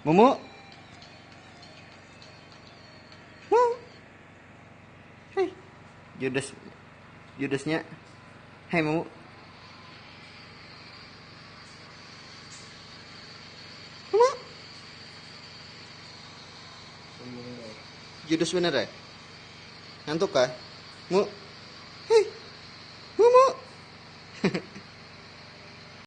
Mumu. Mu. Hei. Judesnya. Hei Mumu. Mumu. Judes bener ya? Ngantuk kah? Mu. Hei. Mumu.